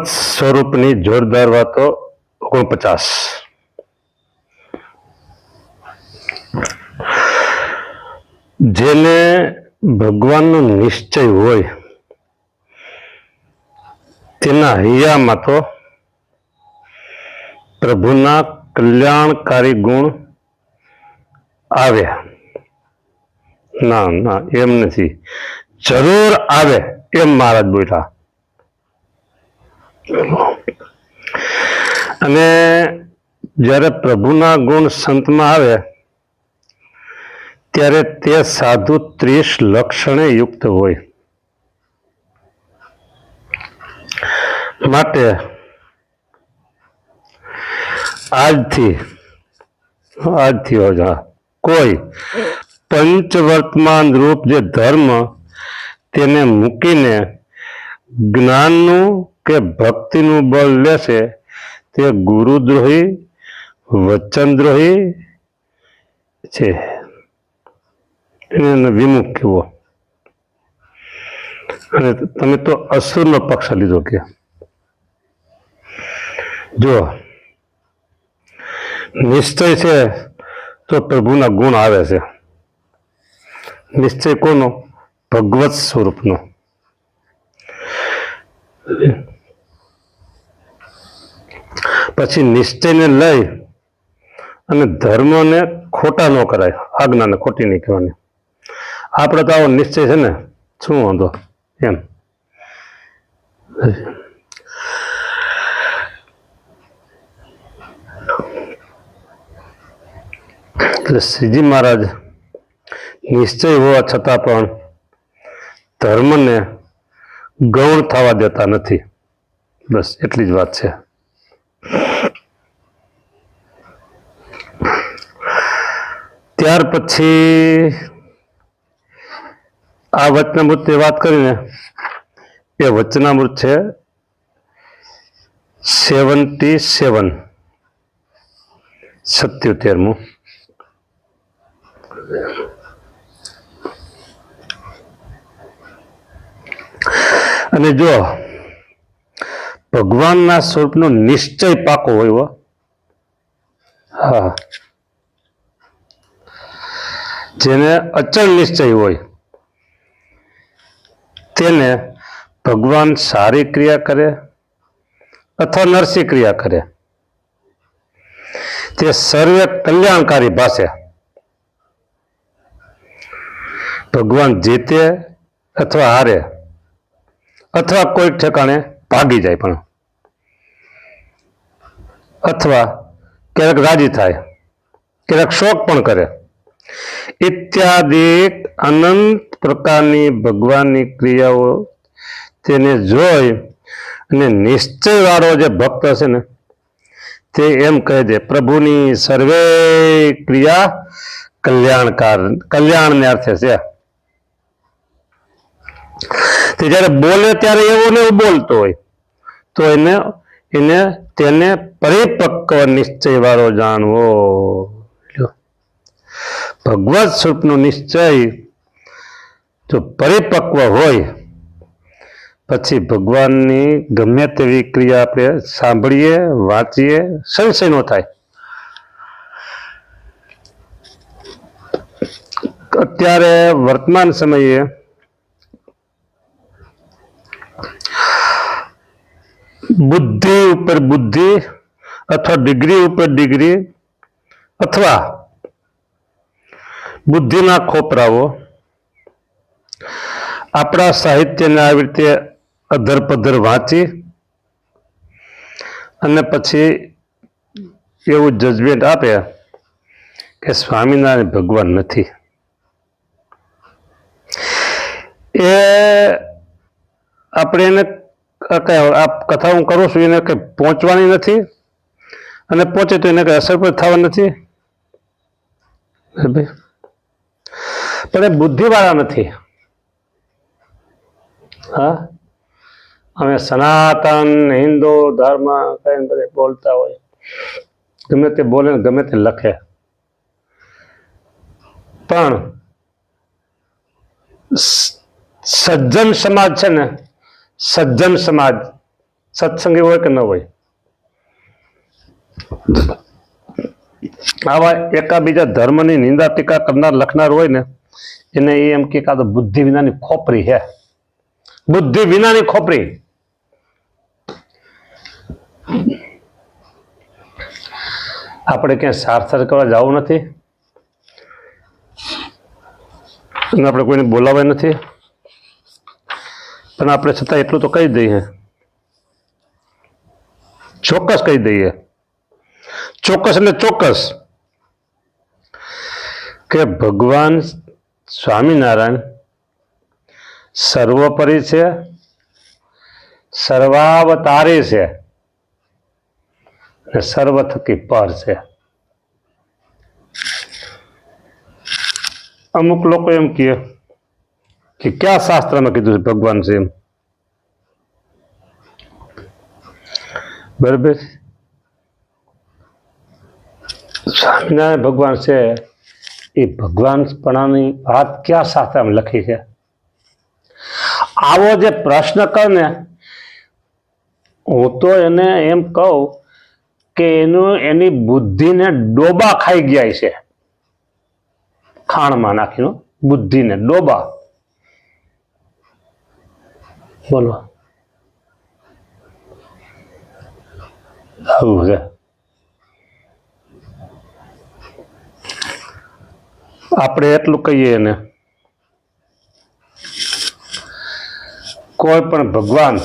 સ્વરૂપની જોરદાર વાતો 49. જેને ભગવાનનો નિશ્ચય હોય તેના હૈયામાં તો પ્રભુના કલ્યાણકારી ગુણ આવે. ના ના, એમ નથી, જરૂર આવે એમ મહારાજ બોલ્યા. અને જ્યારે પ્રભુના ગુણ સંતમાં આવે ત્યારે તે સાધુ 30 લક્ષણે યુક્ત હોય. માટે આજથી કોઈ પંચવર્તમાન રૂપ જે ધર્મ તેને મૂકીને જ્ઞાનનું કે ભક્તિનું બળ લેશે તે ગુરુદ્રોહી વચનદ્રોહી છે. એને વિમુખ કહેવો. અને તમે તો અસુરનો પક્ષ લીધો કે જો નિશ્ચય છે તો પ્રભુના ગુણ આવે છે. નિશ્ચય કોનો? ભગવત સ્વરૂપનો. પછી નિશ્ચયને લઈ અને ધર્મને ખોટા ન કરાય, આજ્ઞાને ખોટી નહીં કહેવાની. આપણે તો આવો નિશ્ચય છે ને, શું વાંધો એમ. એટલે શ્રીજી મહારાજ નિશ્ચય હોવા છતાં પણ ધર્મને ગૌણ થવા દેતા નથી. બસ એટલી જ વાત છે. ત્યાર પછી આ વચનામૃતની વાત કરીને એ વચનામૃત છે 77. અને જો ભગવાનના સ્વરૂપનો નિશ્ચય પાકો હોય, હા, જેને અચળ નિશ્ચય હોય તેને ભગવાન સારી ક્રિયા કરે અથવા નરસી ક્રિયા કરે તે સર્વે કલ્યાણકારી ભાષે. ભગવાન જીતે અથવા હારે અથવા કોઈક ઠેકાણે ભાગી જાય પણ, અથવા ક્યારેક રાજી થાય, ક્યારેક શોક પણ કરે, ઇત્યાદિ અનંત પ્રકારની ભગવાનની ક્રિયાઓ તેને જોઈ અને નિશ્ચય વાળો જે ભક્ત હશે ને તે એમ કહે છે પ્રભુની સર્વે ક્રિયા કલ્યાણને અર્થે છે. તે જ્યારે બોલે ત્યારે એવું ને એવું બોલતો હોય તો તેને પરિપક્વ નિશ્ચય વાળો જાણવો. ભગવત સ્વરૂપનો નિશ્ચય જો પરિપક્વ હોય પછી ભગવાનની ગમે તેવી ક્રિયા આપણે સાંભળીએ વાંચીએ સંશય ન થાય. અત્યારે વર્તમાન સમયે બુદ્ધિ ઉપર બુદ્ધિ અથવા ડિગ્રી ઉપર ડિગ્રી અથવા બુદ્ધિના ખોપરાઓ આપણા સાહિત્યને આવી રીતે અધરપધર વાંચી અને પછી એવું જજમેન્ટ આપે કે સ્વામિનારાયણ ભગવાન નથી. એ આપણે એને આ કથા હું કરું છું એને કંઈ પહોંચવાની નથી અને પહોંચે તો એને કંઈ અસર પણ થવાની નથી. પણ એ બુદ્ધિવાળા નથી. હા, અમે સનાતન હિન્દુ ધર્મ કઈ બધે બોલતા હોય, ગમે તે બોલે ગમે તે લખે, પણ સજ્જન સમાજ છે ને, સજ્જન સમાજ સત્સંગી હોય કે ન હોય. આવા એકાબીજા ધર્મની નિંદા ટીકા કરનાર લખનાર હોય ને એને એમ કે આ તો બુદ્ધિ વિનાની ખોપરી છે, બુદ્ધિ વિનાની ખોપરી. આપણે ક્યાંય સાર્થક કરવા જવું નથી અને આપણે કોઈને બોલાવાય નથી, પણ આપણે છતાં એટલું તો કહી દઈએ, ચોક્કસ કહી દઈએ, ચોક્કસ એટલે ચોક્કસ કે ભગવાન સ્વામિનારાયણ સર્વોપરી છે, સર્વાવતારી છે અને સર્વ થકી પર છે. અમુક લોકો એમ કહે કે ક્યાં શાસ્ત્રમાં કીધું છે ભગવાન છે એમ. બરાબર, સ્વામિનારાયણ ભગવાન છે એ ભગવાનપણાની વાત ક્યાં શાસ્ત્રમાં લખી છે? આવો જે પ્રશ્ન કર ને, હું તો એને એમ કહું કે એની બુદ્ધિને ડોબા ખાઈ ગયા છે, ખાણમાં નાખીને બુદ્ધિને ડોબા. બોલો, આવું છે. આપણે એટલું કહીએ ને, કોઈ પણ ભગવાન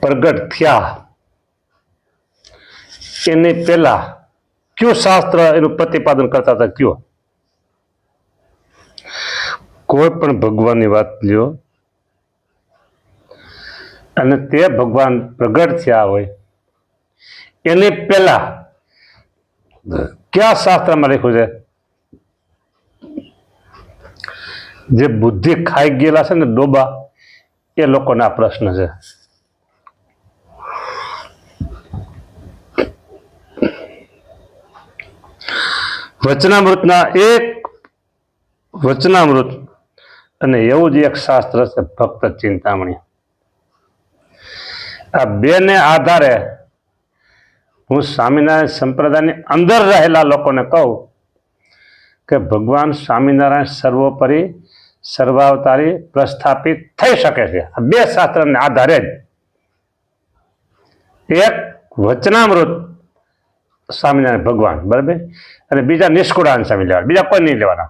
પ્રગટ થયા એની પહેલા કયું શાસ્ત્ર એનું પ્રતિપાદન કરતા હતા? કયો? કોઈ પણ ભગવાનની વાત લ્યો અને તે ભગવાન પ્રગટ થયા હોય એની પહેલા ક્યાં શાસ્ત્રમાં લખ્યું છે? જે બુદ્ધિ ખાઈ ગયેલા છે ને ડોબા, એ લોકોના આ પ્રશ્ન છે. વચનામૃતના એક વચનામૃત અને એવું જ એક શાસ્ત્ર છે ભક્ત ચિંતામણી. આ બેને આધારે હું સ્વામિનારાયણ સંપ્રદાયની અંદર રહેલા લોકોને કહું કે ભગવાન સ્વામિનારાયણ સર્વોપરી સર્વાવતારી પ્રસ્થાપિત થઈ શકે છે. આ બે શાસ્ત્રને આધારે જ એક વચનામૃત સ્વામિનારાયણ ભગવાન, બરાબર, અને બીજા નિષ્કુળાનંદ સ્વામી લેવાના, બીજા કોઈ નહીં લેવાના.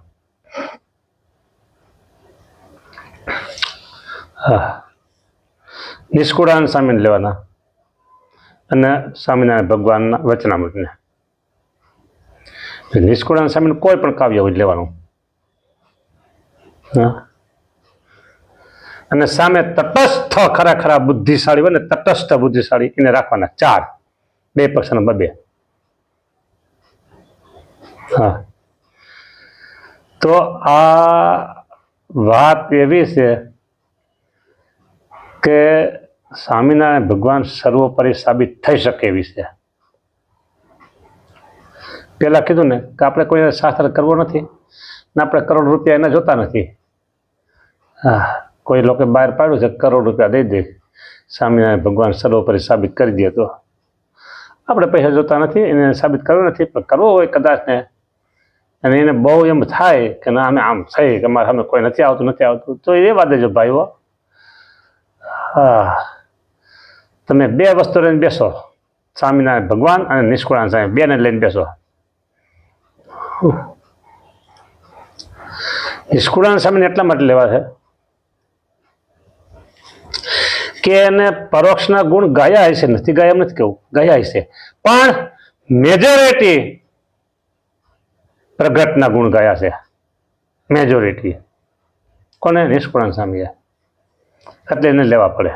હા, નિષ્કુળાનંદ સ્વામીને લેવાના અને સ્વામિનારાયણ ભગવાનના વચનામૃતને. નિષ્કુળાનંદ સ્વામીનું કોઈ પણ કાવ્ય હોય લેવાનું. હા, અને સામે તટસ્થ ખરા બુદ્ધિશાળી હોય ને, તટસ્થ બુદ્ધિશાળી એને રાખવાના 4, 2 પક્ષના 2. હા, તો આ વાત એવી છે કે સ્વામિનારાયણ ભગવાન સર્વોપરી સાબિત થઈ શકે એવી છે. પેલા કીધું ને કે આપણે કોઈ શાસ્ત્ર કરવો નથી ને આપણે કરોડ રૂપિયા એના જોતા નથી. હા, કોઈ લોકો બહાર પાડ્યું છે કરોડ રૂપિયા દઈ દે, સ્વામિનારાયણ ભગવાન સર્વોપરી સાબિત કરી દે. તો આપણે પૈસા જોતા નથી, એને સાબિત કરવું નથી, પણ કરવો હોય કદાચ ને, અને એને બહુ એમ થાય કે ના અમે આમ થઈ કે મારા સામે કોઈ નથી આવતું, તો એ વાત દેજો ભાઈઓ. હા, તમે 2 વસ્તુ લઈને બેસો, સ્વામિનારાયણ ભગવાન અને નિષ્કુળાનંદ સ્વામી, 2ને લઈને બેસો. નિષ્કુળાનંદ સ્વામીને એટલા માટે લેવા છે કે એને પરોક્ષના ગુણ ગાયા હશે, નથી ગાયા એમ નથી કેવું, ગાયા હશે, પણ મેજોરિટી પ્રગટના ગુણ ગાયા છે. મેજોરિટી કોને? નિષ્કુળાનંદ સ્વામીએ. એટલે એને લેવા પડે.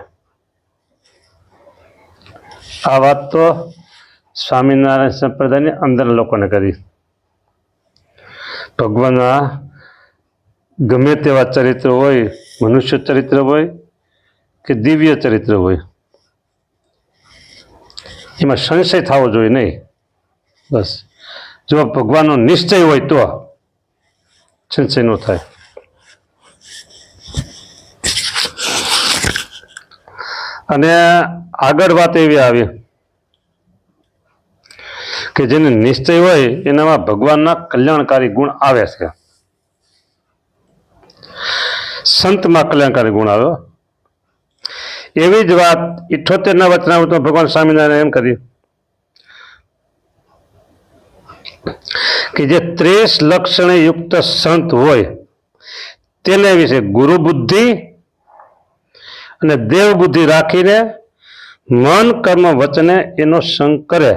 આ વાત તો સ્વામિનારાયણ સંપ્રદાયની અંદર લોકોને કરી. ભગવાનના ગમે તેવા ચરિત્ર હોય, મનુષ્ય ચરિત્ર હોય કે દિવ્ય ચરિત્ર હોય, એમાં સંશય થવો જોઈએ નહીં. બસ, જો ભગવાનનો નિશ્ચય હોય તો સંશય ન થાય. અને આગળ વાત એવી આવી કે જેને નિશ્ચય હોય એનામાં ભગવાનના કલ્યાણકારી ગુણ આવે છે. સંતમાં કલ્યાણકારી ગુણ આવ્યો. એવી જ વાત 78ના વચનામૃતમાં ભગવાન સ્વામિનારાયણ એમ કરી કે જે 30 લક્ષણે યુક્ત સંત હોય તેને વિશે ગુરુ બુદ્ધિ અને દેવ બુદ્ધિ રાખીને મન કર્મ વચને એનો સંગ કરે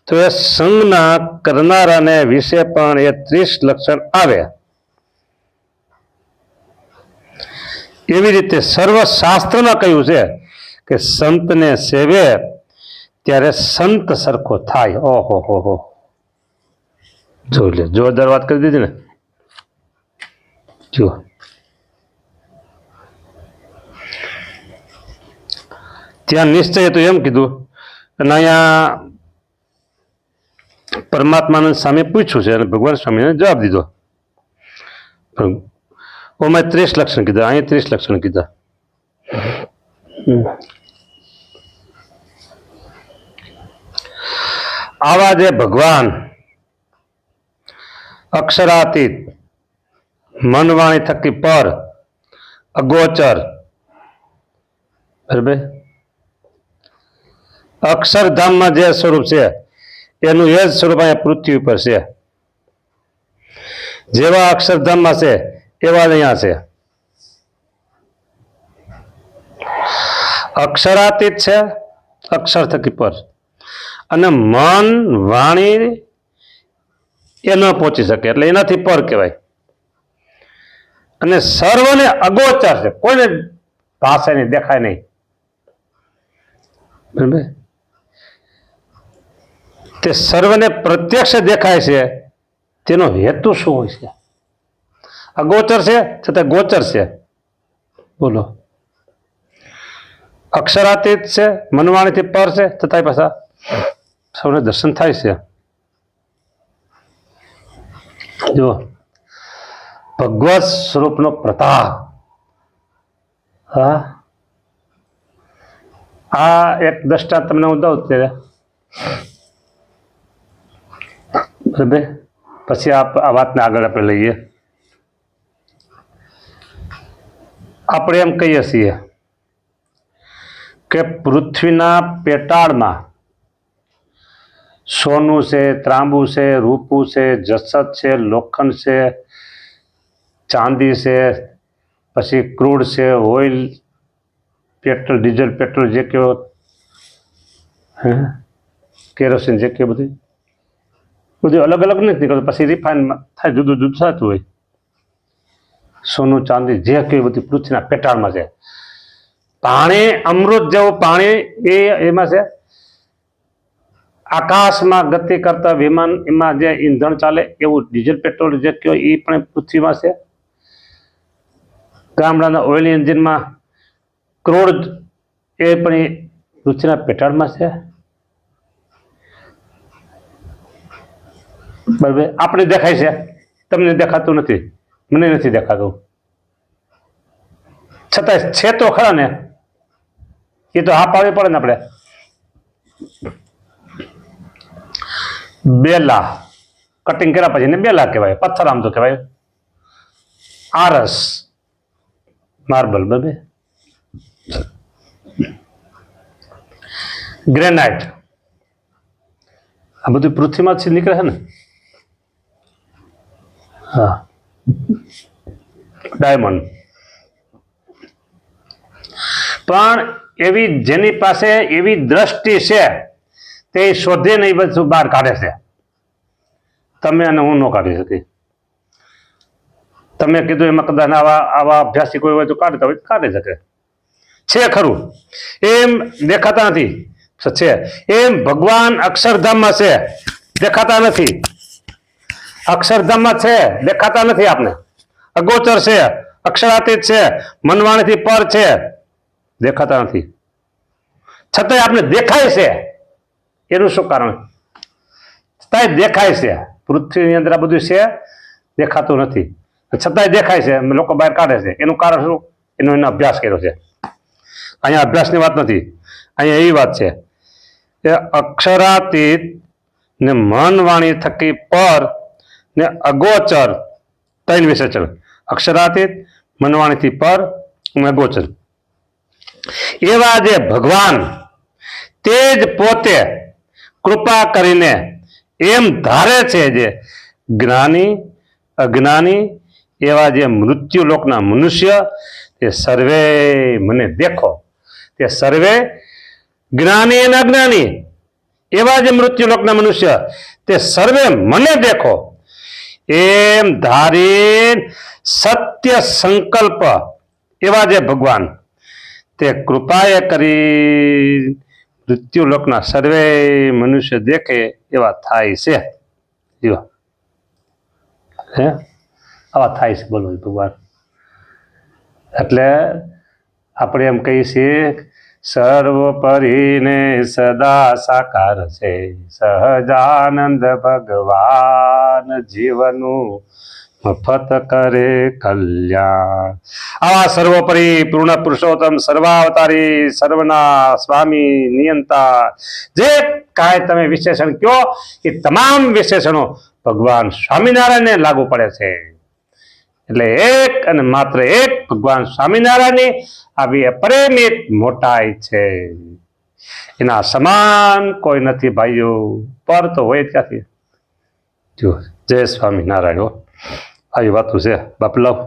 તો એ સંગના કરનારાને વિશે પણ એ 30 લક્ષણ આવે. એવી રીતે સર્વશાસ્ત્રમાં કહ્યું છે કે સંતને સેવે ત્યારે સંત સરખો થાય. ઓહો હો હો, જોઈ લે, જોરદાર વાત કરી દીધી ને. જુઓ, ત્યાં નિશ્ચય તો એમ કીધું અને અહીંયા પરમાત્માનંદ સામે પૂછ્યું છે અને ભગવાન સ્વામીને જવાબ દીધો. ઓમાં 30 લક્ષણ કીધા, અહીં 30 લક્ષણ કીધા. આવા જે ભગવાન અક્ષરાતીત, મનવાણી થકી પર, અગોચર, બરાબર, અક્ષરધામમાં જે સ્વરૂપ છે એનું એ જ સ્વરૂપ અહીંયા પૃથ્વી ઉપર છે. જેવા અક્ષરધામમાં છે એવા જ અહીંયા છે. અક્ષરાતીત છે, અક્ષર થકી પર, અને મન વાણી એ ન પહોંચી શકે એટલે એનાથી પર કહેવાય. અને સર્વને અગોચર છે, કોઈને ભાષા નહીં, દેખાય નહીં. બરાબર, તે સર્વને પ્રત્યક્ષ દેખાય છે. તેનો હેતુ શું હોય છે? અગોચર છે છતાં ગોચર છે. બોલો, અક્ષરાતીત છે, મનવાણીથી પર છે, છતાંય પાછા સૌને દર્શન થાય છે. જો ભગવત સ્વરૂપનો પ્રતાપ. હા, આ એક દ્રષ્ટાંત તમને હું દઉં ત્યારે, બરાબર, પછી આ વાતને આગળ આપણે લઈએ. આપણે એમ કહીએ છીએ કે પૃથ્વીના પેટાળમાં સોનું છે, ત્રાંબુ છે, રૂપું છે, જસત છે, લોખંડ છે, ચાંદી છે, પછી ક્રૂડ છે, ઓઇલ, પેટ્રોલ, ડીઝલ, પેટ્રોલ, જે કેવો કેરોસીન, જે કે બધું અલગ અલગ નથી નીકળતું. પછી રિફાઇન થાય, જુદું જુદું થતું હોય. સોનું, ચાંદી, જે કે બધી પૃથ્વીના પેટાળમાં છે. પાણી, અમૃત જેવું પાણી એમાં છે. આકાશમાં ગતિ કરતા વિમાન, એમાં જે ઈંધણ ચાલે એવું ડીઝલ, પેટ્રોલ જે કહેવાય એ પણ પૃથ્વીમાં છે. ગામડાના ઓઇલ એન્જિનમાં ક્રૂડ એ પણ પૃથ્વીના પેટાળમાં છે. બરાબર, આપણે દેખાય છે, તમને દેખાતું નથી, મને નથી દેખાતું, છતાંય છે તો ખરા ને. એ તો હા પાડવી પડે ને આપણે. બેલા કટિંગ કર્યા પછી ને બેલા કહેવાય. પથ્થર આમ તો કહેવાય. આરસ, માર્બલ, બરાબર, ગ્રેનાઇટ, આ બધું પૃથ્વીમાંથી નીકળે છે ને. હા, ડાયમંડ. પણ એવી જેની પાસે એવી દ્રષ્ટિ છે તે શોધે નહીં, બધું બહાર કાઢે છે. તમે અને હું ન કાઢી શકી. તમે કીધું એમાં કદાચ આવા અભ્યાસી કોઈ હોય તો કાઢતા હોય, કાઢી શકે છે. ખરું, એમ દેખાતા નથી છે. એમ ભગવાન અક્ષરધામમાં છે, દેખાતા નથી. અક્ષરધામમાં છે, દેખાતા નથી આપને. અગોચર છે, અક્ષરાતીત છે, મનવાણીથી પર છે, દેખાતા નથી. છતાંય આપણે દેખાય છે. એનું શું કારણ? છતાંય દેખાય છે. પૃથ્વીની અંદર આ બધું છે, દેખાતું નથી, છતાંય દેખાય છે. લોકો બહાર કાઢે છે. એનું કારણ શું? એનો અભ્યાસ કર્યો છે. અહીંયા અભ્યાસની વાત નથી, અહીંયા એવી વાત છે કે અક્ષરાતીત ને મન વાણી થકી પર ને અગોચર ત્રણ વિશેષણ, અક્ષરાતીત, મનવાણીથી પર અને અગોચર, એવા જે ભગવાન તે જ પોતે કૃપા કરીને એમ ધારે છે જે જ્ઞાની અજ્ઞાની એવા જે મૃત્યુલોકના મનુષ્ય તે સર્વે મને દેખો, તે સર્વે જ્ઞાની અને અજ્ઞાની એવા જે મૃત્યુલોકના મનુષ્ય તે સર્વે મને દેખો એમ ધારી સત્ય સંકલ્પ એવા જે ભગવાન તે કૃપાએ કરી મૃત્યુલોકના સર્વે મનુષ્ય દેખે એવા થાય છે. જો હે આવા થાય છે, બોલો ભગવાન. એટલે આપણે એમ કહીએ છીએ સર્વોપરીને સદા સાકાર છે સહજાનંદ ભગવાન જીવનું મફત કરે કલ્યાણ. આવા સર્વોપરી પૂર્ણ પુરુષોત્તમ સર્વાવતારી સર્વના સ્વામી નિયંતા જે કાંઈ તમે વિશેષણ કહો એ તમામ વિશેષણો ભગવાન સ્વામિનારાયણને લાગુ પડે છે. એટલે એક અને માત્ર એક ભગવાન સ્વામિનારાયણની આવી અપરિમિત મોટાઈ છે, એના સમાન કોઈ નથી ભાઈઓ. પર તો હોય ક્યાંથી. જો જય સ્વામિનારાયણ. આવી વાતો છે બાપલાવ.